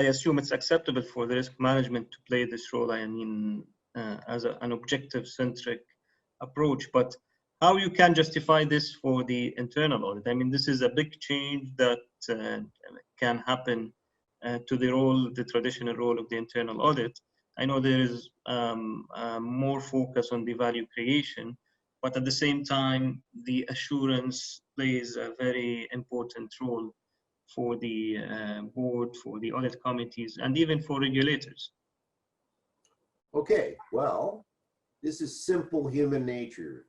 I assume it's acceptable for the risk management to play this role. I mean, as an objective-centric approach, but how you can justify this for the internal audit? I mean, this is a big change that can happen to the role, the traditional role of the internal audit. I know there is more focus on the value creation, but at the same time, the assurance plays a very important role for the board, for the audit committees, and even for regulators. Okay, well, this is simple human nature.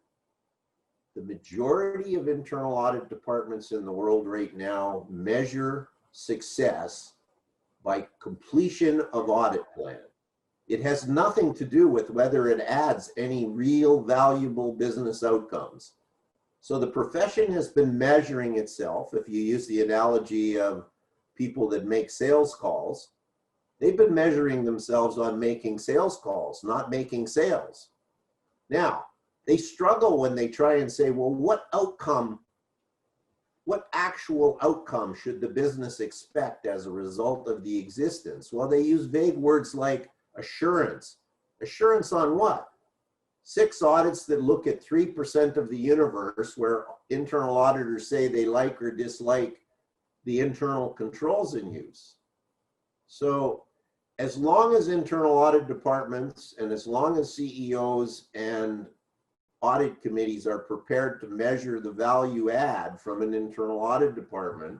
The majority of internal audit departments in the world right now measure success by completion of audit plan. It has nothing to do with whether it adds any real valuable business outcomes. So the profession has been measuring itself. If you use the analogy of people that make sales calls, they've been measuring themselves on making sales calls, not making sales. Now, they struggle when they try and say, well, what actual outcome should the business expect as a result of the existence? Well, they use vague words like assurance. Assurance on what? 6 audits that look at 3% of the universe where internal auditors say they like or dislike the internal controls in use. So as long as internal audit departments and as long as CEOs and audit committees are prepared to measure the value add from an internal audit department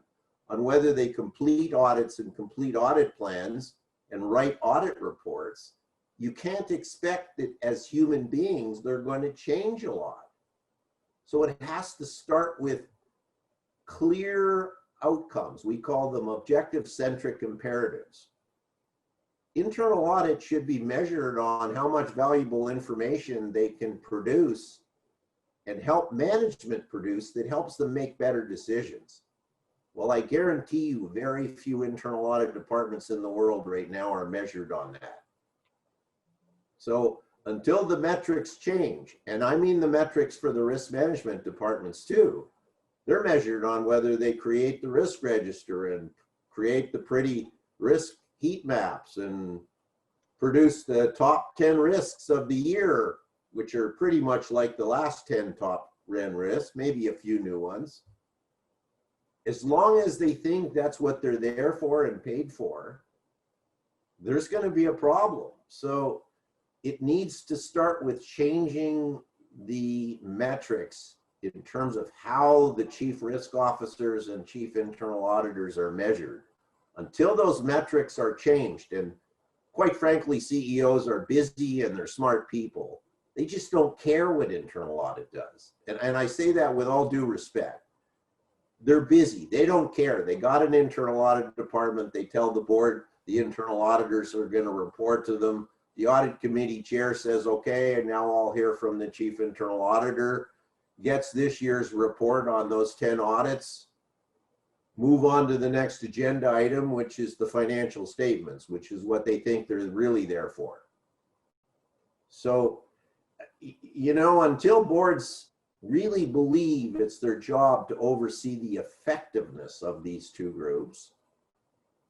on whether they complete audits and complete audit plans and write audit reports, you can't expect that as human beings, they're going to change a lot. So it has to start with clear outcomes. We call them objective-centric imperatives. Internal audit should be measured on how much valuable information they can produce and help management produce that helps them make better decisions. Well, I guarantee you very few internal audit departments in the world right now are measured on that. So until the metrics change, and I mean the metrics for the risk management departments too, they're measured on whether they create the risk register and create the pretty risk heat maps and produce the top 10 risks of the year, which are pretty much like the last 10 top REN risks, maybe a few new ones. As long as they think that's what they're there for and paid for, there's going to be a problem. So it needs to start with changing the metrics in terms of how the chief risk officers and chief internal auditors are measured. Until those metrics are changed, and quite frankly, CEOs are busy and they're smart people. They just don't care what internal audit does. And I say that with all due respect. They're busy. They don't care. They got an internal audit department. They tell the board the internal auditors are going to report to them. The audit committee chair says, okay, and now I'll hear from the chief internal auditor, gets this year's report on those 10 audits, move on to the next agenda item, which is the financial statements, which is what they think they're really there for. So, you know, until boards really believe it's their job to oversee the effectiveness of these two groups,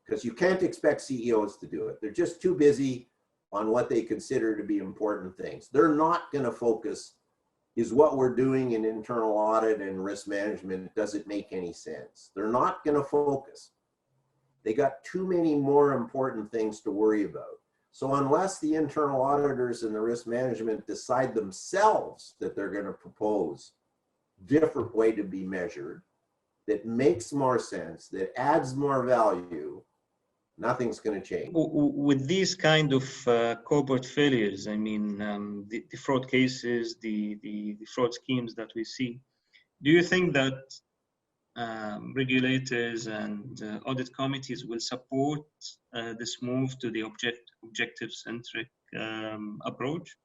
because you can't expect CEOs to do it. They're just too busy on what they consider to be important things. They're not going to focus, is what we're doing in internal audit and risk management, does it make any sense? They're not going to focus. They got too many more important things to worry about. So unless the internal auditors and the risk management decide themselves that they're going to propose a different way to be measured, that makes more sense, that adds more value, nothing's going to change. With these kind of corporate failures, I mean, the fraud cases, the fraud schemes that we see, do you think that regulators and audit committees will support this move to the objective-centric approach?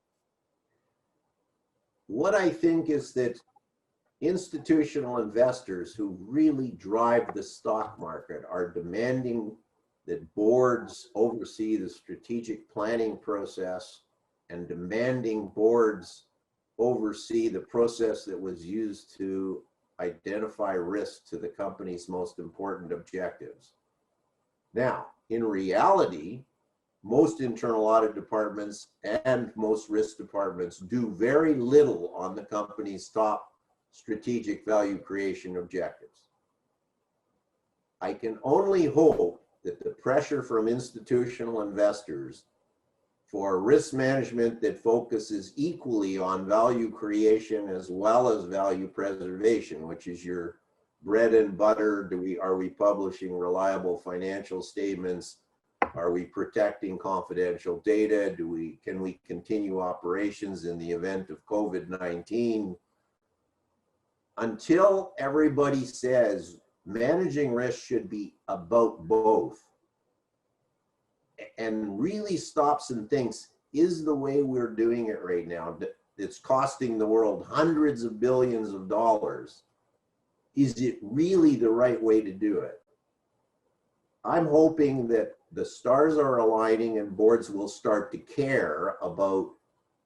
What I think is that institutional investors who really drive the stock market are demanding that boards oversee the strategic planning process and demanding boards oversee the process that was used to identify risk to the company's most important objectives. Now, In reality, most internal audit departments and most risk departments do very little on the company's top strategic value creation objectives. I can only hope that the pressure from institutional investors for risk management that focuses equally on value creation as well as value preservation, which is your bread and butter. Are we publishing reliable financial statements? Are we protecting confidential data? Can we continue operations in the event of COVID-19? Until everybody says managing risk should be about both, and really stops and thinks, is the way we're doing it right now, it's costing the world hundreds of billions of dollars, is it really the right way to do it? I'm hoping that the stars are aligning and boards will start to care about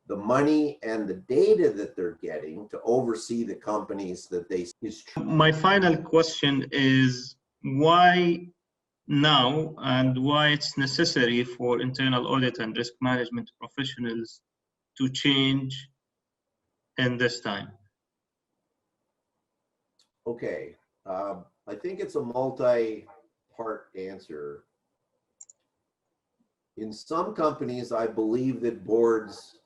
the money and the data that they're getting to oversee the companies that they is. My final question is why now, and why it's necessary for internal audit and risk management professionals to change in this time? Okay, I think it's a multi-part answer. In some companies, I believe that boards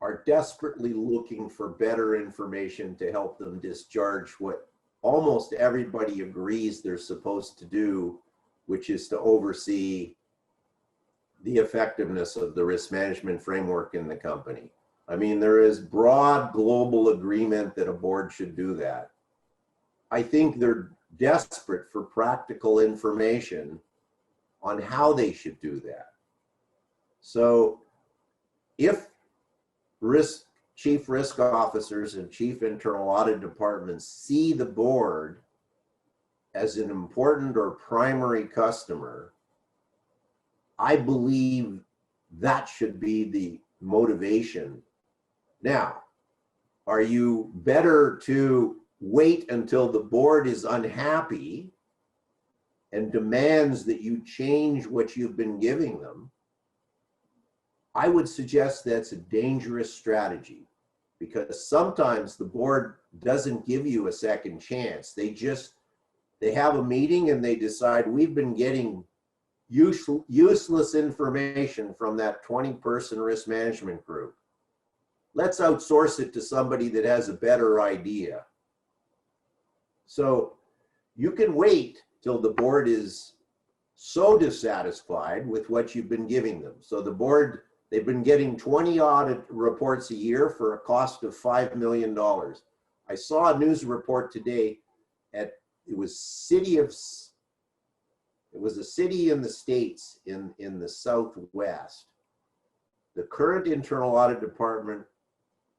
are desperately looking for better information to help them discharge what almost everybody agrees they're supposed to do, which is to oversee the effectiveness of the risk management framework in the company. I mean, there is broad global agreement that a board should do that. I think they're desperate for practical information on how they should do that. So if chief risk officers and chief internal audit departments see the board as an important or primary customer, I believe that should be the motivation. Now, are you better to wait until the board is unhappy and demands that you change what you've been giving them? I would suggest that's a dangerous strategy, because sometimes the board doesn't give you a second chance. They have a meeting and they decide, we've been getting useless information from that 20-person risk management group. Let's outsource it to somebody that has a better idea. So you can wait till the board is so dissatisfied with what you've been giving them. So the board, they've been getting 20 audit reports a year for a cost of $5 million. I saw a news report today it was a city in the States in the Southwest. The current internal audit department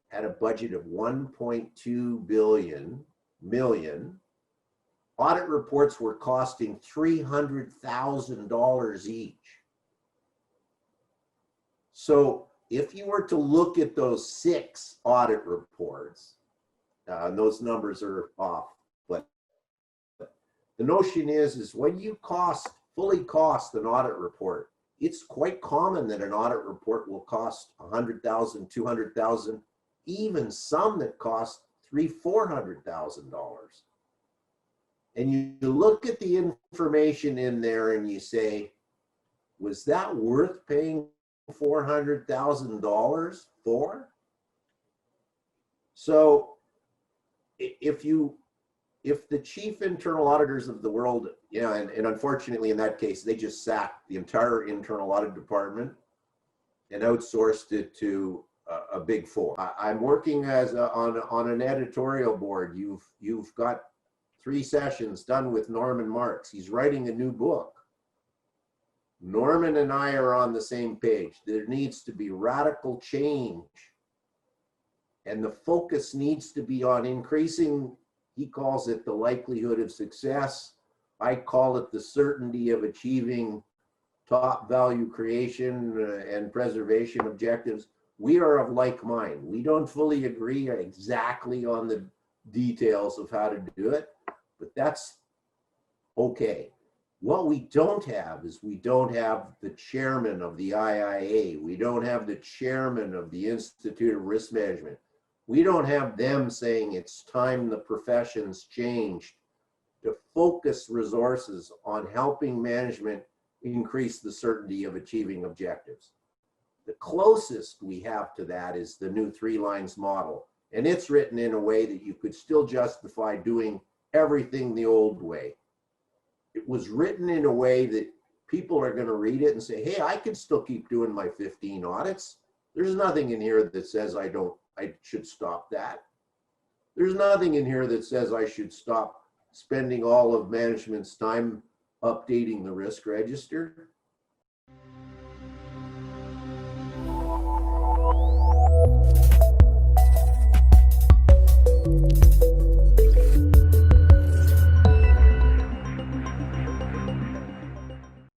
had a budget of 1.2 million. Audit reports were costing $300,000 each. So if you were to look at those 6 audit reports, and those numbers are off, but the notion is when you fully cost an audit report, it's quite common that an audit report will cost $100,000, $200,000, even some that cost $300,000-$400,000. And you look at the information in there and you say, was that worth paying $400,000 for? So if the chief internal auditors of the world, and unfortunately in that case, they just sacked the entire internal audit department and outsourced it to a big 4. I'm working on an editorial board. You've got 3 sessions done with Norman Marks. He's writing a new book. Norman and I are on the same page. There needs to be radical change, and the focus needs to be on increasing, he calls it the likelihood of success. I call it the certainty of achieving top value creation and preservation objectives. We are of like mind. We don't fully agree exactly on the details of how to do it, but that's okay. What we don't have is we don't have the chairman of the IIA. We don't have the chairman of the Institute of Risk Management. We don't have them saying it's time the professions changed to focus resources on helping management increase the certainty of achieving objectives. The closest we have to that is the new 3 lines model. And it's written in a way that you could still justify doing everything the old way. It was written in a way that people are going to read it and say, hey, I can still keep doing my 15 audits. There's nothing in here that says I should stop that. There's nothing in here that says I should stop spending all of management's time updating the risk register.